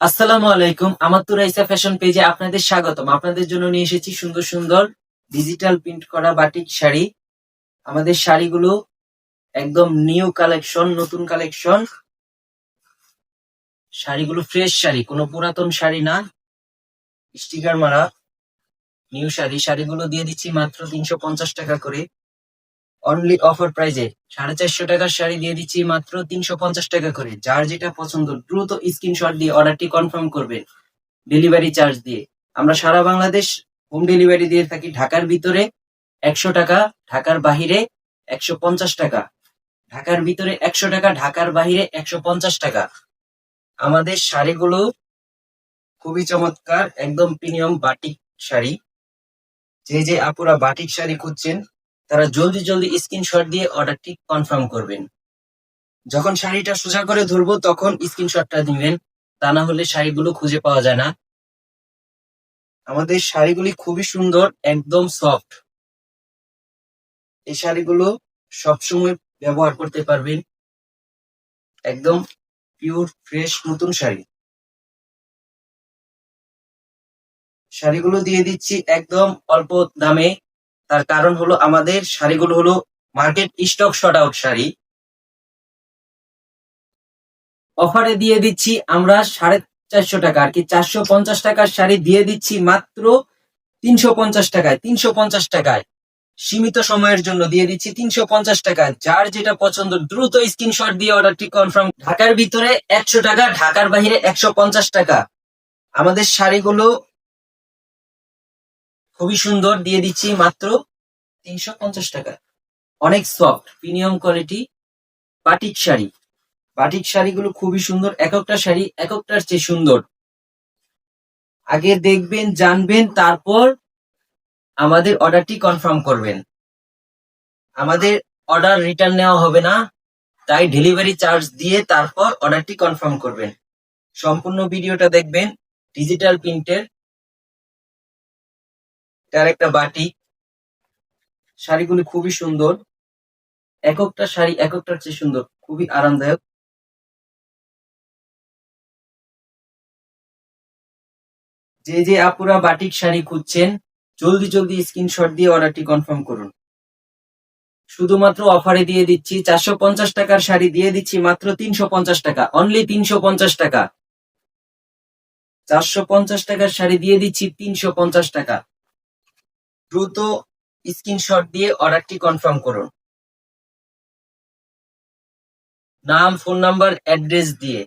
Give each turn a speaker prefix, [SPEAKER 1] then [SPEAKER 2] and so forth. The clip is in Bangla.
[SPEAKER 1] আসসালামু আলাইকুম। আমাতুর রাইসা ফ্যাশন পেজে আপনাদের স্বাগতম। আপনাদের জন্য নিয়ে এসেছি সুন্দর সুন্দর ডিজিটাল প্রিন্ট করা বাটিক শাড়ি। আমাদের শাড়িগুলো একদম নিউ কালেকশন, নতুন কালেকশন। শাড়িগুলো ফ্রেশ শাড়ি, কোনো পুরাতন শাড়ি না, স্টিকার মারা নিউ শাড়ি। শাড়িগুলো দিয়ে দিচ্ছি মাত্র 350 টাকা করে, অনলি অফার প্রাইজে। 450 টাকার শাড়ি দিয়ে দিচ্ছি মাত্র 350 টাকা করে। যার যেটা পছন্দ দ্রুত স্ক্রিনশট দিয়ে অর্ডারটি কনফার্ম করবেন ডেলিভারি চার্জ দিয়ে। আমরা সারা বাংলাদেশ হোম ডেলিভারি দিয়ে থাকি। ঢাকার ভিতরে 100 টাকা, ঢাকার বাহিরে 150 টাকা। ঢাকার ভিতরে 100 টাকা, ঢাকার বাহিরে 150 টাকা। আমাদের শাড়িগুলো খুবই চমৎকার, একদম প্রিমিয়াম বাটিক শাড়ি। যে আপুরা বাটিক শাড়ি খুঁজছেন তারা জলদি জলদি স্ক্রিনশট দিয়ে অর্ডারটি কনফার্ম করবেন। যখন শাড়িটা সোজা করে ধরবো তখন স্ক্রিনশটটা দিবেন, তা না হলে শাড়িগুলো খুঁজে পাওয়া যায় না। আমাদের শাড়িগুলি খুবই সুন্দর, একদম সফট। এই শাড়িগুলো সবসময় ব্যবহার করতে পারবেন, একদম পিওর ফ্রেশ নতুন শাড়ি। শাড়িগুলো দিয়ে দিচ্ছি একদম অল্প দামে। তার কারণ হলো আমাদের শাড়িগুলো হলো market stock short out sari. অফারে দিয়ে দিচ্ছি আমরা 450 টাকা, আর কি 450 টাকার শাড়ি দিয়ে দিচ্ছি মাত্র 350 টাকায়। 350 টাকায় সীমিত সময়ের জন্য দিয়ে দিচ্ছি 350 টাকা। যার যেটা পছন্দ দ্রুত স্ক্রিনশট দিয়ে অর্ডারটি কনফার্ম। ঢাকার ভিতরে 100 টাকা, ঢাকার বাইরে 150 টাকা। আমাদের শাড়িগুলো খুবই সুন্দর, দিয়ে দিচ্ছি মাত্র 350 টাকা। অনেক soft premium quality batik sari. Batik শাড়িগুলো খুবই সুন্দর, এক একটা শাড়ি এক একটার চেয়ে সুন্দর। আগে দেখবেন, জানবেন, তারপর আমাদের অর্ডারটি কনফার্ম করবেন। আমাদের অর্ডার রিটার্ন নেওয়া হবে না, তাই ডেলিভারি চার্জ দিয়ে তারপর অর্ডারটি কনফার্ম করবেন। সম্পূর্ণ ভিডিওটা দেখবেন। ডিজিটাল প্রিন্টের তার একটা বাটিক। শাড়িগুলি খুবই সুন্দর, এক একটা শাড়ি এক একটার চেয়ে সুন্দর, খুবই আরামদায়ক। যে আপুরা বাটিক শাড়ি খুঁজছেন জলদি জলদি স্ক্রিনশট দিয়ে অর্ডারটি কনফার্ম করুন। শুধুমাত্র অফারে দিয়ে দিচ্ছি 450 টাকার শাড়ি দিয়ে দিচ্ছি মাত্র 350 টাকা, অনলি 350 টাকা। 450 টাকার শাড়ি দিয়ে দিচ্ছি 350 টাকা। দ্রুত স্ক্রিনশট দিয়ে অর্ডারটি কনফার্ম করুন, নাম, ফোন নাম্বার, অ্যাড্রেস দিয়ে।